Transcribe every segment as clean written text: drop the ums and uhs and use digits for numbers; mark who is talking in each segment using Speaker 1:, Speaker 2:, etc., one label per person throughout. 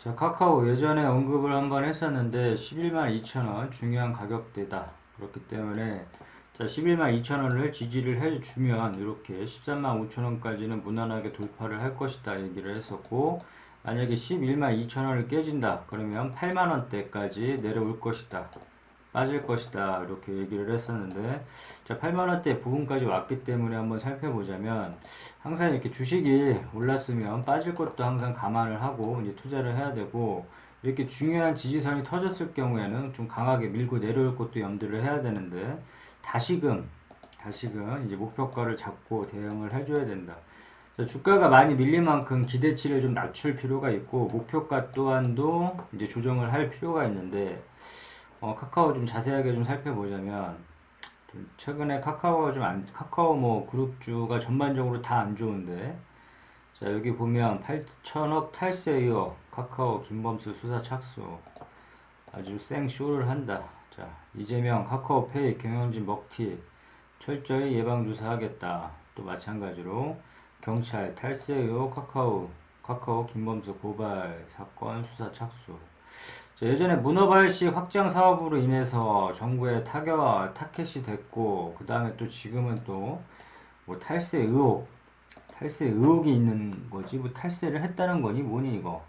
Speaker 1: 자, 카카오 예전에 언급을 한번 했었는데 11만 2천원 중요한 가격대다. 그렇기 때문에 자, 11만 2천원을 지지를 해주면 이렇게 13만 5천원까지는 무난하게 돌파를 할 것이다 얘기를 했었고, 만약에 11만 2천원을 깨진다 그러면 8만원대까지 내려올 것이다, 빠질 것이다 이렇게 얘기를 했었는데, 자 8만원대 부분까지 왔기 때문에 한번 살펴보자면, 항상 이렇게 주식이 올랐으면 빠질 것도 항상 감안을 하고 이제 투자를 해야 되고, 이렇게 중요한 지지선이 터졌을 경우에는 좀 강하게 밀고 내려올 것도 염두를 해야 되는데, 다시금 이제 목표가를 잡고 대응을 해줘야 된다. 주가가 많이 밀린 만큼 기대치를 좀 낮출 필요가 있고, 목표가 또한도 이제 조정을 할 필요가 있는데, 카카오 좀 자세하게 좀 살펴보자면, 최근에 카카오가 카카오 뭐 그룹주가 전반적으로 다 안 좋은데, 자 여기 보면 8천억 탈세 이어 카카오 김범수 수사 착수, 아주 생쇼를 한다. 자 이재명 카카오페이 경영진 먹튀 철저히 예방조사하겠다. 또 마찬가지로 경찰 탈세 의혹 카카오 김범수 고발 사건 수사 착수. 예전에 문어발시 확장 사업으로 인해서 정부의 타켓이 됐고, 그 다음에 또 지금은 또 뭐 탈세 의혹이 있는 거지, 뭐 탈세를 했다는 거니 뭐니 이거.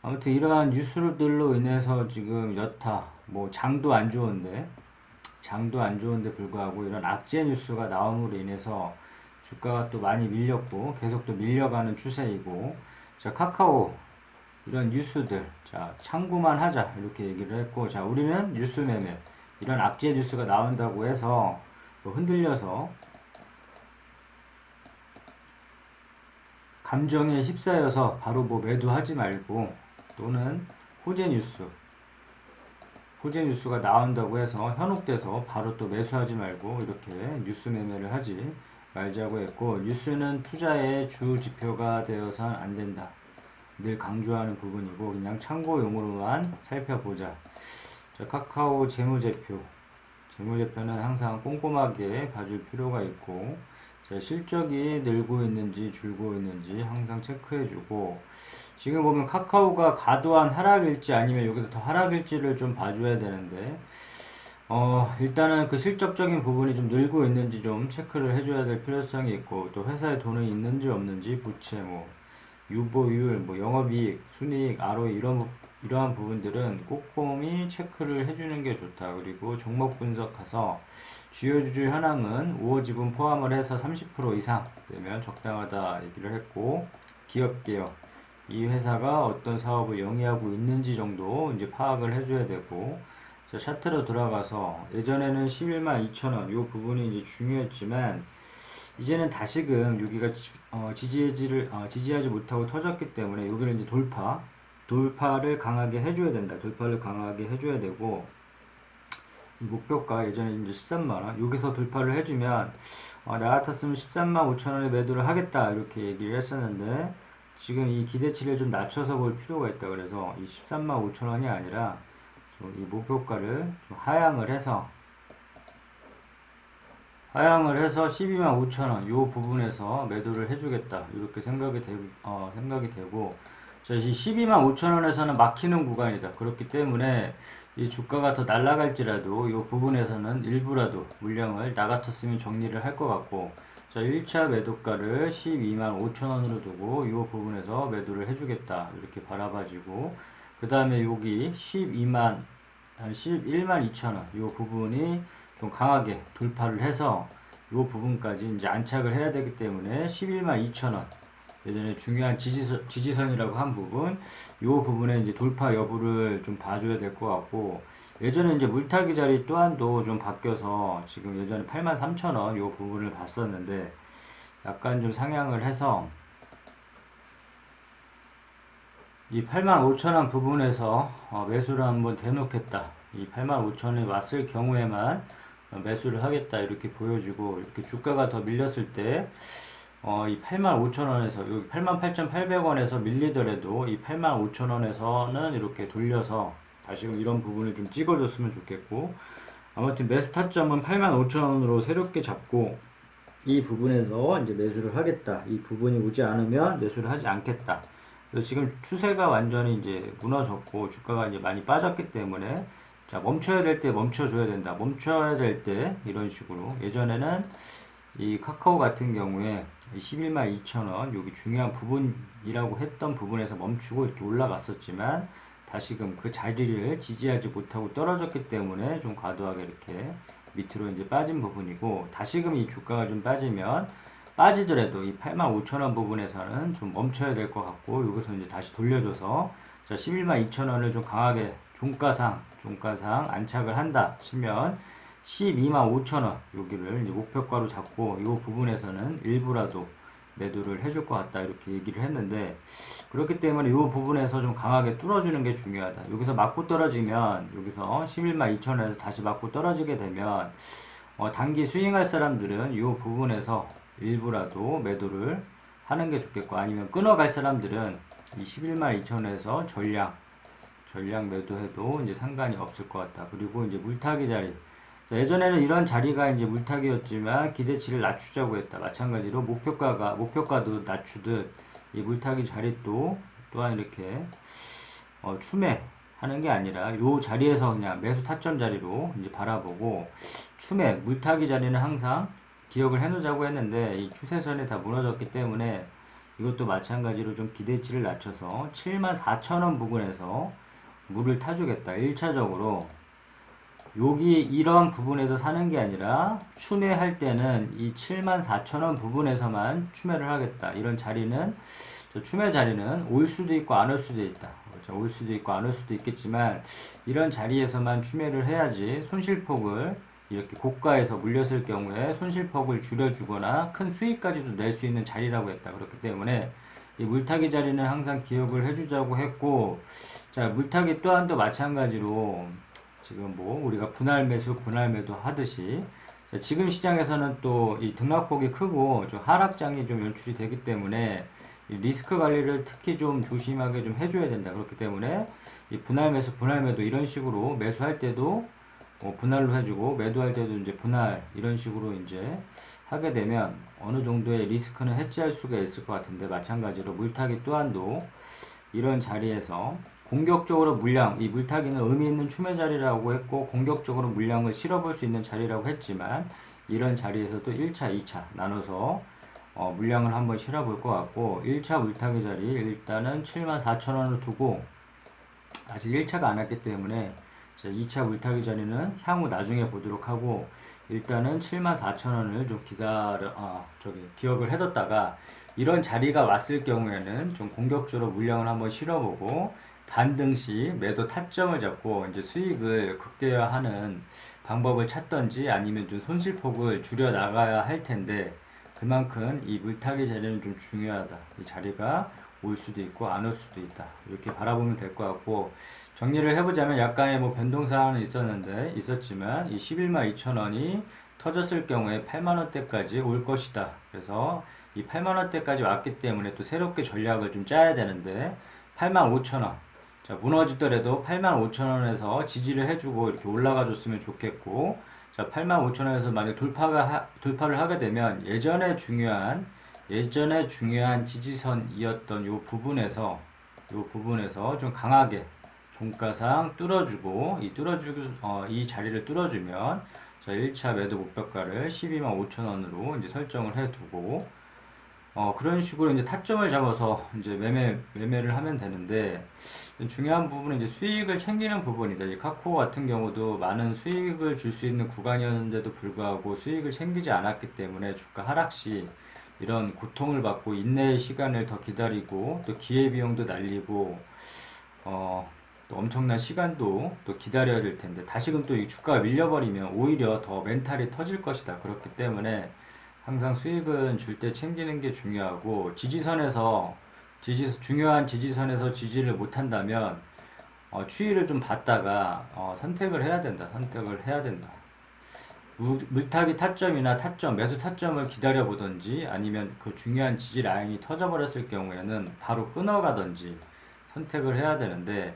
Speaker 1: 아무튼 이러한 뉴스들로 인해서 지금 여타 뭐 장도 안 좋은데 불구하고 이런 악재 뉴스가 나옴으로 인해서 주가가 또 많이 밀렸고 계속 또 밀려가는 추세이고, 자 카카오 이런 뉴스들, 자 참고만 하자 이렇게 얘기를 했고, 자 우리는 뉴스 매매, 이런 악재 뉴스가 나온다고 해서 뭐 흔들려서 감정에 휩싸여서 바로 뭐 매도하지 말고, 또는 호재 뉴스가 나온다고 해서 현혹돼서 바로 또 매수하지 말고 이렇게 뉴스 매매를 하지 말자고 했고, 뉴스는 투자의 주 지표가 되어서는 안 된다 늘 강조하는 부분이고, 그냥 참고용으로만 살펴보자. 자, 카카오 재무제표는 항상 꼼꼼하게 봐줄 필요가 있고, 자, 실적이 늘고 있는지 줄고 있는지 항상 체크해주고, 지금 보면 카카오가 과도한 하락일지 아니면 여기서 더 하락일지를 좀 봐줘야 되는데, 일단은 그 실적적인 부분이 좀 늘고 있는지 좀 체크를 해줘야 될 필요성이 있고, 또 회사에 돈이 있는지 없는지, 부채, 뭐 유보율, 뭐 영업이익, 순이익, ROE 이러한 부분들은 꼼꼼히 체크를 해주는 게 좋다. 그리고 종목 분석 가서 주요 주주 현황은 우호 지분 포함을 해서 30% 이상 되면 적당하다 얘기를 했고, 기업 개혁, 이 회사가 어떤 사업을 영위하고 있는지 정도 이제 파악을 해줘야 되고, 자, 차트로 돌아가서 예전에는 11만 2천원 이 부분이 이제 중요했지만, 이제는 다시금 여기가 지지하지 못하고 터졌기 때문에 여기는 이제 돌파를 강하게 해줘야 된다. 돌파를 강하게 해줘야 되고, 이 목표가 예전에 이제 13만원 여기서 돌파를 해주면, 나 같았으면 13만 5천원에 매도를 하겠다 이렇게 얘기를 했었는데, 지금 이 기대치를 좀 낮춰서 볼 필요가 있다. 그래서 이 13만 5천원이 아니라 이 목표가를 좀 하향을 해서 12만 5천원 요 부분에서 매도를 해주겠다 이렇게 생각이 되고, 자, 이 12만 5천원에서는 막히는 구간이다. 그렇기 때문에 이 주가가 더 날아갈지라도 이 부분에서는 일부라도 물량을 나 같았으면 정리를 할 것 같고, 자 1차 매도가를 12만 5천원으로 두고 이 부분에서 매도를 해주겠다 이렇게 바라봐지고, 그 다음에 여기 11만 2천원 이 부분이 좀 강하게 돌파를 해서 이 부분까지 이제 안착을 해야 되기 때문에 11만 2천원 예전에 중요한 지지선이라고 한 부분, 이 부분에 이제 돌파 여부를 좀 봐줘야 될 것 같고, 예전에 이제 물타기 자리 또한도 좀 바뀌어서 지금 예전에 8만 3천원 이 부분을 봤었는데, 약간 좀 상향을 해서 이 8만 5천원 부분에서 매수를 한번 대놓겠다. 이 8만 5천원에 왔을 경우에만 매수를 하겠다 이렇게 보여주고, 이렇게 주가가 더 밀렸을 때 이 85,000원에서 여기 88,800원에서 밀리더라도 이 85,000원에서는 이렇게 돌려서 다시금 이런 부분을 좀 찍어줬으면 좋겠고, 아무튼 매수 타점은 85,000원으로 새롭게 잡고 이 부분에서 이제 매수를 하겠다. 이 부분이 오지 않으면 매수를 하지 않겠다. 그래서 지금 추세가 완전히 이제 무너졌고 주가가 이제 많이 빠졌기 때문에 자, 멈춰야 될 때 멈춰줘야 된다. 멈춰야 될 때 이런 식으로 예전에는 이 카카오 같은 경우에 11만 2천 원 여기 중요한 부분이라고 했던 부분에서 멈추고 이렇게 올라갔었지만 다시금 그 자리를 지지하지 못하고 떨어졌기 때문에 좀 과도하게 이렇게 밑으로 이제 빠진 부분이고 다시금 이 주가가 좀 빠지면 빠지더라도 이 8만 5천 원 부분에서는 좀 멈춰야 될 것 같고 여기서 이제 다시 돌려줘서 자 11만 2천 원을 좀 강하게 종가상 안착을 한다 치면 12만 5천 원 여기를 이제 목표가로 잡고 이 부분에서는 일부라도 매도를 해줄 것 같다 이렇게 얘기를 했는데 그렇기 때문에 이 부분에서 좀 강하게 뚫어주는 게 중요하다. 여기서 맞고 떨어지면 여기서 11만 2천 원에서 다시 맞고 떨어지게 되면 단기 스윙할 사람들은 이 부분에서 일부라도 매도를 하는 게 좋겠고 아니면 끊어갈 사람들은 이 11만 2천 원에서 전량 매도해도 이제 상관이 없을 것 같다. 그리고 이제 물타기 자리. 예전에는 이런 자리가 이제 물타기였지만 기대치를 낮추자고 했다. 마찬가지로 목표가도 낮추듯 이 물타기 자리 또한 이렇게 추매하는 게 아니라 요 자리에서 그냥 매수 타점 자리로 이제 바라보고 추매 물타기 자리는 항상 기억을 해놓자고 했는데 이 추세선이 다 무너졌기 때문에 이것도 마찬가지로 좀 기대치를 낮춰서 74,000원 부근에서 물을 타주겠다. 1차적으로 여기 이런 부분에서 사는 게 아니라 추매할 때는 이 74,000원 부분에서만 추매를 하겠다. 이런 자리는 추매 자리는 올 수도 있고 안 올 수도 있다. 그렇죠? 올 수도 있고 안 올 수도 있겠지만 이런 자리에서만 추매를 해야지 손실폭을 이렇게 고가에서 물렸을 경우에 손실폭을 줄여주거나 큰 수익까지도 낼 수 있는 자리라고 했다. 그렇기 때문에 이 물타기 자리는 항상 기억을 해주자고 했고 자 물타기 또한도 마찬가지로 지금 뭐 우리가 분할 매수 분할 매도 하듯이 지금 시장에서는 또 이 등락폭이 크고 좀 하락장이 좀 연출이 되기 때문에 이 리스크 관리를 특히 좀 조심하게 좀 해줘야 된다. 그렇기 때문에 이 분할 매수 분할 매도 이런 식으로 매수할 때도 분할로 해주고 매도할 때도 이제 분할 이런 식으로 이제 하게 되면 어느 정도의 리스크는 해지할 수가 있을 것 같은데 마찬가지로 물타기 또한도 이런 자리에서 공격적으로 물량, 이 물타기는 의미 있는 추매 자리라고 했고 공격적으로 물량을 실어볼 수 있는 자리라고 했지만 이런 자리에서도 1차, 2차 나눠서 물량을 한번 실어볼 것 같고 1차 물타기 자리 일단은 74,000원을 두고 아직 1차가 안 왔기 때문에 2차 물타기 자리는 향후 나중에 보도록 하고 일단은 74,000원을 좀 기억을 해뒀다가 이런 자리가 왔을 경우에는 좀 공격적으로 물량을 한번 실어보고 반등 시 매도 타점을 잡고 이제 수익을 극대화하는 방법을 찾던지 아니면 좀 손실폭을 줄여 나가야 할 텐데 그만큼 이 물타기 자리는 좀 중요하다. 이 자리가 올 수도 있고 안 올 수도 있다. 이렇게 바라보면 될 것 같고 정리를 해보자면 약간의 뭐 변동사항은 있었지만 이 11만 2천 원이 터졌을 경우에 8만 원대까지 올 것이다. 그래서 이 8만 원대까지 왔기 때문에 또 새롭게 전략을 좀 짜야 되는데 8만 5천 원. 자, 무너지더라도 8만 5천 원에서 지지를 해주고 이렇게 올라가 줬으면 좋겠고 자, 8만 5천 원에서 만약 돌파를 하게 되면 예전에 중요한 지지선이었던 요 부분에서 좀 강하게 종가상 뚫어주고 이 자리를 뚫어주면 자 1차 매도 목표가를 12만 5천 원으로 이제 설정을 해두고 그런 식으로 이제 타점을 잡아서 이제 매매를 하면 되는데 중요한 부분은 이제 수익을 챙기는 부분이다. 이 카카오 같은 경우도 많은 수익을 줄 수 있는 구간이었는데도 불구하고 수익을 챙기지 않았기 때문에 주가 하락 시 이런 고통을 받고 인내의 시간을 더 기다리고 또 기회비용도 날리고 또 엄청난 시간도 또 기다려야 될 텐데 다시금 또 이 주가가 밀려버리면 오히려 더 멘탈이 터질 것이다. 그렇기 때문에 항상 수익은 줄 때 챙기는 게 중요하고 중요한 지지선에서 지지를 못한다면 추이를 좀 봤다가 선택을 해야 된다. 물타기 타점이나 매수 타점을 기다려 보던지 아니면 그 중요한 지지 라인이 터져버렸을 경우에는 바로 끊어가던지 선택을 해야 되는데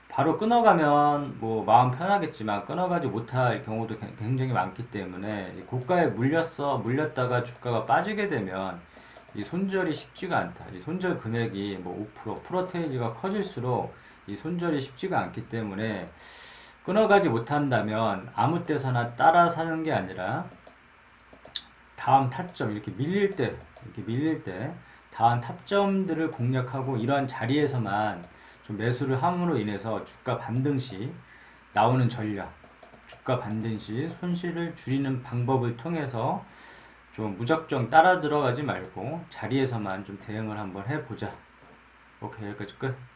Speaker 1: 바로 끊어가면 뭐 마음 편하겠지만 끊어가지 못할 경우도 굉장히 많기 때문에 고가에 물렸다가 주가가 빠지게 되면 이 손절이 쉽지가 않다. 이 손절 금액이 뭐 5%, 프로테이지가 커질수록 이 손절이 쉽지가 않기 때문에 끊어가지 못한다면 아무 때서나 따라 사는 게 아니라 다음 타점 이렇게 밀릴 때 다음 타점들을 공략하고 이러한 자리에서만 좀 매수를 함으로 인해서 주가 반등 시 나오는 전략, 주가 반등 시 손실을 줄이는 방법을 통해서 좀 무작정 따라 들어가지 말고 자리에서만 좀 대응을 한번 해보자. 오케이, 여기까지 끝.